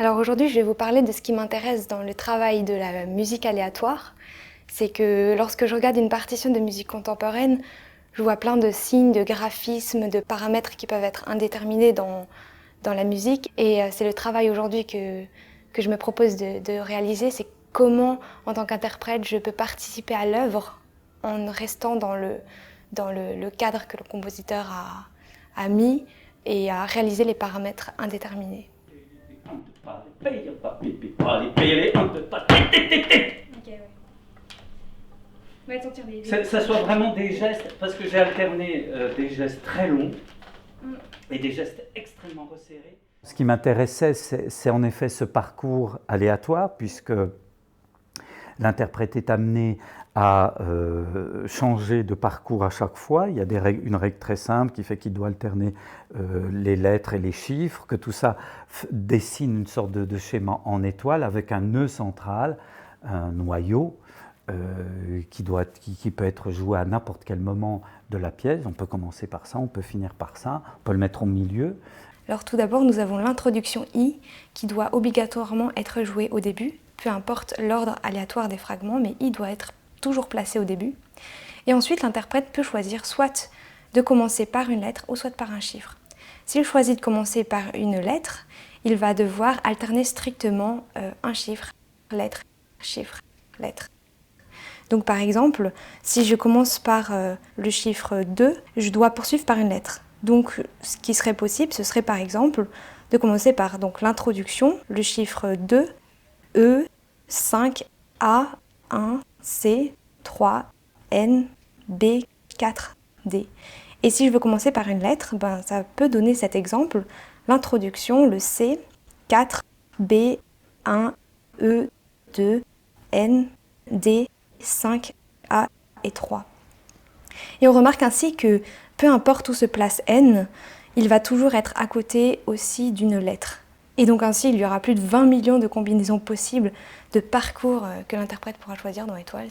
Alors aujourd'hui, je vais vous parler de ce qui m'intéresse dans le travail de la musique aléatoire. C'est que lorsque je regarde une partition de musique contemporaine, je vois plein de signes, de graphismes, de paramètres qui peuvent être indéterminés dans la musique. Et c'est le travail aujourd'hui que je me propose de réaliser, c'est comment, en tant qu'interprète, je peux participer à l'œuvre en restant dans le cadre que le compositeur a mis et à réaliser les paramètres indéterminés. Ok, ouais. On va sentir Ça soit vraiment des gestes, parce que j'ai alterné des gestes très longs et des gestes extrêmement resserrés. Ce qui m'intéressait, c'est en effet ce parcours aléatoire, puisque l'interprète est amené à changer de parcours à chaque fois. Il y a une règle très simple qui fait qu'il doit alterner les lettres et les chiffres, que tout ça dessine une sorte de schéma en étoile avec un nœud central, un noyau, qui peut être joué à n'importe quel moment de la pièce. On peut commencer par ça, on peut finir par ça, on peut le mettre au milieu. Alors tout d'abord, nous avons l'introduction I qui doit obligatoirement être jouée au début, peu importe l'ordre aléatoire des fragments, mais I doit être toujours placé au début. Et ensuite, l'interprète peut choisir soit de commencer par une lettre ou soit par un chiffre. S'il choisit de commencer par une lettre, il va devoir alterner strictement un chiffre, lettre, chiffre, lettre. Donc par exemple, si je commence par le chiffre 2, je dois poursuivre par une lettre. Donc ce qui serait possible, ce serait par exemple de commencer par l'introduction, le chiffre 2, E, 5, A, 1, C, 3, N, B, 4, D. Et si je veux commencer par une lettre, ça peut donner cet exemple, l'introduction, le C, 4, B, 1, E, 2, N, D, 5, A et 3. Et on remarque ainsi que peu importe où se place N, il va toujours être à côté aussi d'une lettre. Et donc ainsi, il y aura plus de 20 millions de combinaisons possibles de parcours que l'interprète pourra choisir dans l'étoile.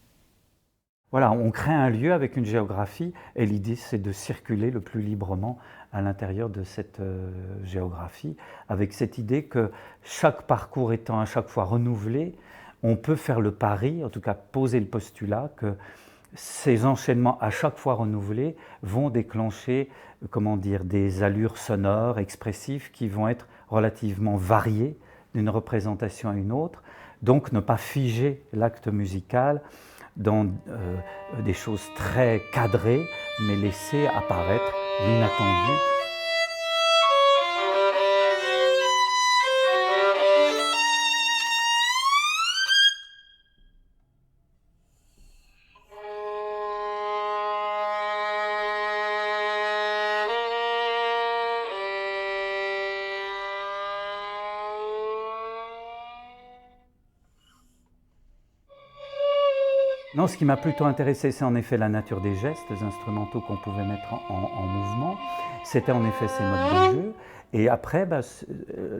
Voilà, on crée un lieu avec une géographie et l'idée c'est de circuler le plus librement à l'intérieur de cette géographie avec cette idée que chaque parcours étant à chaque fois renouvelé, on peut faire le pari, en tout cas poser le postulat que ces enchaînements à chaque fois renouvelés vont déclencher des allures sonores, expressives qui vont être relativement variées d'une représentation à une autre, donc ne pas figer l'acte musical dans des choses très cadrées, mais laisser apparaître l'inattendu. Non, ce qui m'a plutôt intéressé, c'est en effet la nature des gestes instrumentaux qu'on pouvait mettre en mouvement. C'était en effet ces modes de jeu. Et après,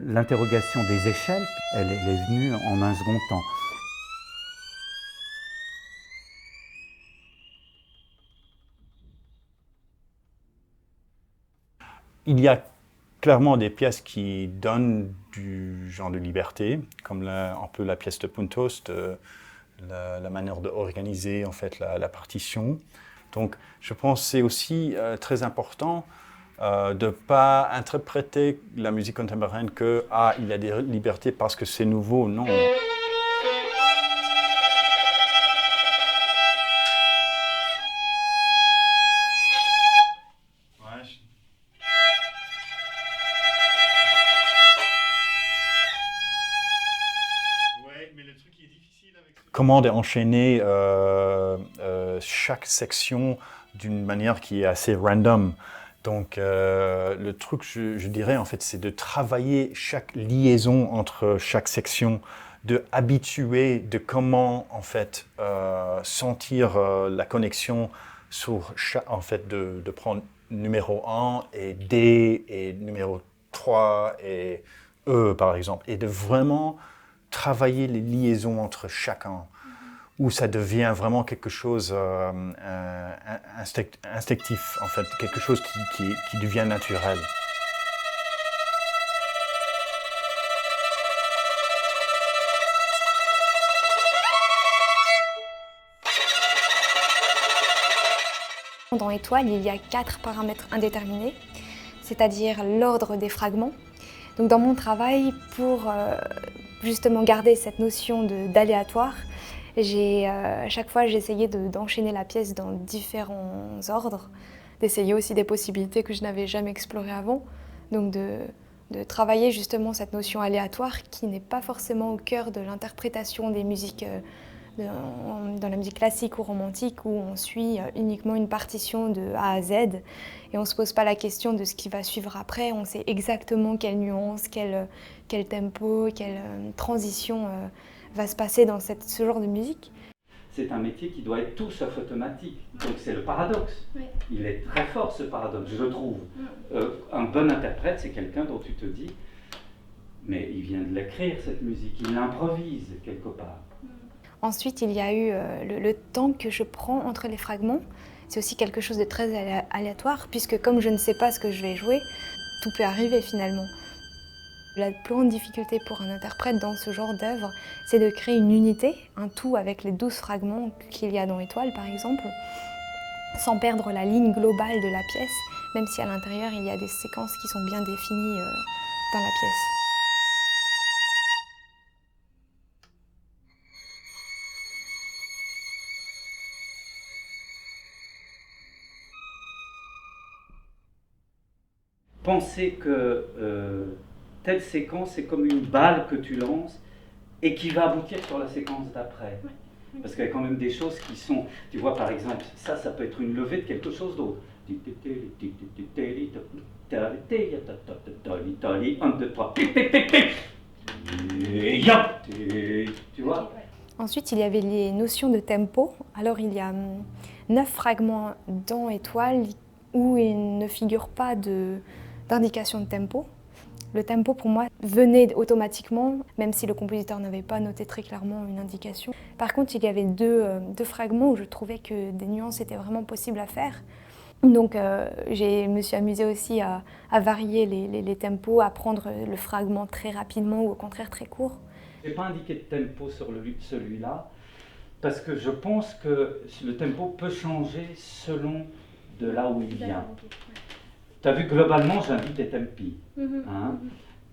l'interrogation des échelles, elle est venue en un second temps. Il y a clairement des pièces qui donnent du genre de liberté, comme un peu la pièce de Puntos, la manière d'organiser en fait la partition. Donc je pense que c'est aussi très important de ne pas interpréter la musique contemporaine que il y a des libertés parce que c'est nouveau, non. Comment enchaîner chaque section d'une manière qui est assez random. Donc le truc, je dirais, en fait, c'est de travailler chaque liaison entre chaque section, de habituer de comment, en fait, sentir la connexion sur chaque, en fait, de prendre numéro 1 et D et numéro 3 et E, par exemple, et de vraiment travailler les liaisons entre chacun, où ça devient vraiment quelque chose instinctif, en fait, quelque chose qui devient naturel. Dans Étoile, il y a 4 paramètres indéterminés, c'est-à-dire l'ordre des fragments. Donc dans mon travail, pour justement garder cette notion d'aléatoire, à chaque fois j'ai essayé d'enchaîner la pièce dans différents ordres, d'essayer aussi des possibilités que je n'avais jamais explorées avant, donc de travailler justement cette notion aléatoire qui n'est pas forcément au cœur de l'interprétation des musiques dans la musique classique ou romantique où on suit uniquement une partition de A à Z et on ne se pose pas la question de ce qui va suivre après, on sait exactement quelle nuance, quel tempo, quelle transition va se passer dans ce genre de musique. C'est un métier qui doit être tout sauf automatique, donc c'est le paradoxe. Oui. Il est très fort ce paradoxe, je trouve. Un bon interprète, c'est quelqu'un dont tu te dis, mais il vient de l'écrire cette musique, il l'improvise quelque part. Ensuite, il y a eu le temps que je prends entre les fragments. C'est aussi quelque chose de très aléatoire, puisque comme je ne sais pas ce que je vais jouer, tout peut arriver finalement. La plus grande difficulté pour un interprète dans ce genre d'œuvre, c'est de créer une unité, un tout avec les 12 fragments qu'il y a dans Étoile par exemple, sans perdre la ligne globale de la pièce, même si à l'intérieur il y a des séquences qui sont bien définies dans la pièce. Penser que telle séquence est comme une balle que tu lances et qui va aboutir sur la séquence d'après. Parce qu'il y a quand même des choses qui sont, tu vois par exemple, ça peut être une levée de quelque chose d'autre. Tu vois. Ensuite, il y avait les notions de tempo. Alors il y a 9 fragments dans Étoile où il ne figure pas d'indication de tempo. Le tempo, pour moi, venait automatiquement, même si le compositeur n'avait pas noté très clairement une indication. Par contre, il y avait deux fragments où je trouvais que des nuances étaient vraiment possibles à faire. Donc, je me suis amusée aussi à varier les tempos, à prendre le fragment très rapidement ou au contraire très court. Je n'ai pas indiqué de tempo sur celui-là, parce que je pense que le tempo peut changer selon de là où il vient. Tu as vu, globalement, j'invite des tempi.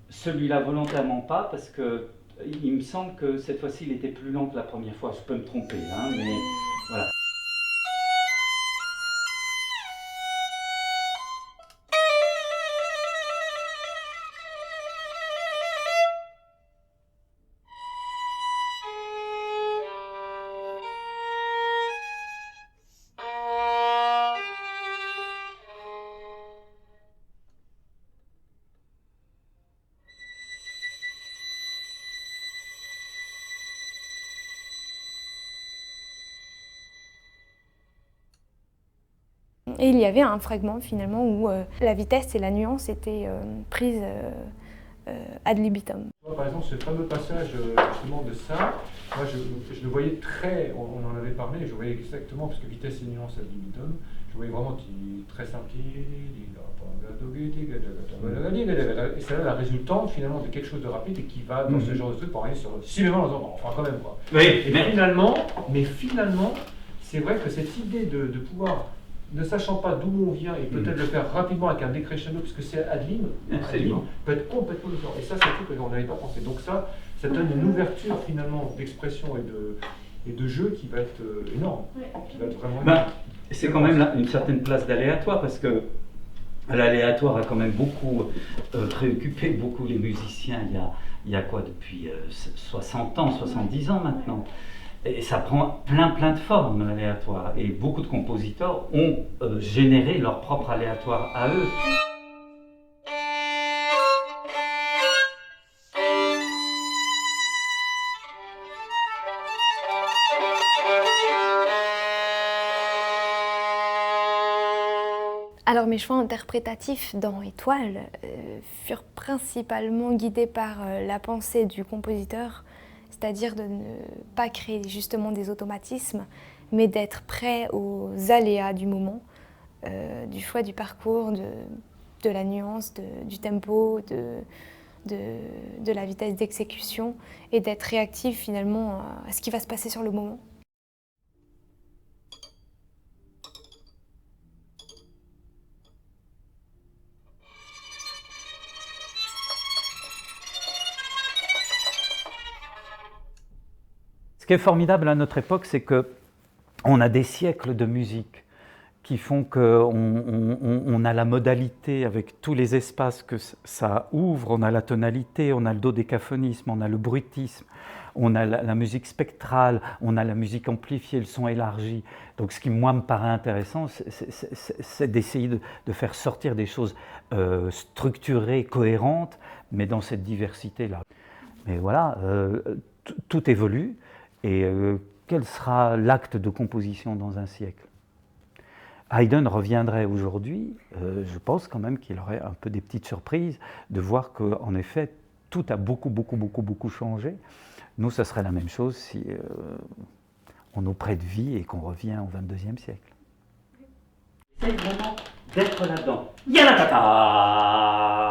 Celui-là, volontairement pas, parce que il me semble que cette fois-ci, il était plus lent que la première fois. Je peux me tromper, mais voilà. Et il y avait un fragment finalement où la vitesse et la nuance étaient prises ad libitum. Par exemple, ce fameux passage justement de ça, moi je le voyais très, on en avait parlé, je voyais exactement, parce que vitesse et nuance ad libitum, je voyais vraiment très simple, et c'est là la résultante finalement de quelque chose de rapide et qui va dans ce genre de truc pour aller sur si bémol, enfin quand même quoi. Oui, mais finalement, c'est vrai que cette idée de pouvoir, ne sachant pas d'où on vient et peut-être le faire rapidement avec un décrescendo, puisque c'est ad lib, peut être complètement différent. Et ça, c'est un truc qu'on n'avait pas pensé. Donc ça donne une ouverture finalement d'expression et de jeu qui va être énorme. Qui va être vraiment c'est quand même une certaine place d'aléatoire, parce que l'aléatoire a quand même beaucoup préoccupé beaucoup les musiciens il y a quoi, depuis 60 ans, 70 ans maintenant. Et ça prend plein de formes, l'aléatoire. Et beaucoup de compositeurs ont généré leur propre aléatoire à eux. Alors mes choix interprétatifs dans Étoile furent principalement guidés par la pensée du compositeur, c'est-à-dire de ne pas créer justement des automatismes, mais d'être prêt aux aléas du moment, du choix du parcours, de la nuance, du tempo, de la vitesse d'exécution, et d'être réactif finalement à ce qui va se passer sur le moment. Ce qui est formidable à notre époque, c'est qu'on a des siècles de musique qui font qu'on a la modalité avec tous les espaces que ça ouvre, on a la tonalité, on a le dodécaphonisme, on a le bruitisme, on a la musique spectrale, on a la musique amplifiée, le son élargi. Donc ce qui, moi, me paraît intéressant, c'est d'essayer de faire sortir des choses structurées, cohérentes, mais dans cette diversité-là. Mais voilà, tout évolue, et quel sera l'acte de composition dans un siècle ? Haydn reviendrait aujourd'hui, je pense quand même qu'il aurait un peu des petites surprises de voir qu'en effet, tout a beaucoup changé. Nous, ce serait la même chose si on nous prête vie et qu'on revient au XXIe siècle. C'est vraiment d'être là-dedans. Yanatata!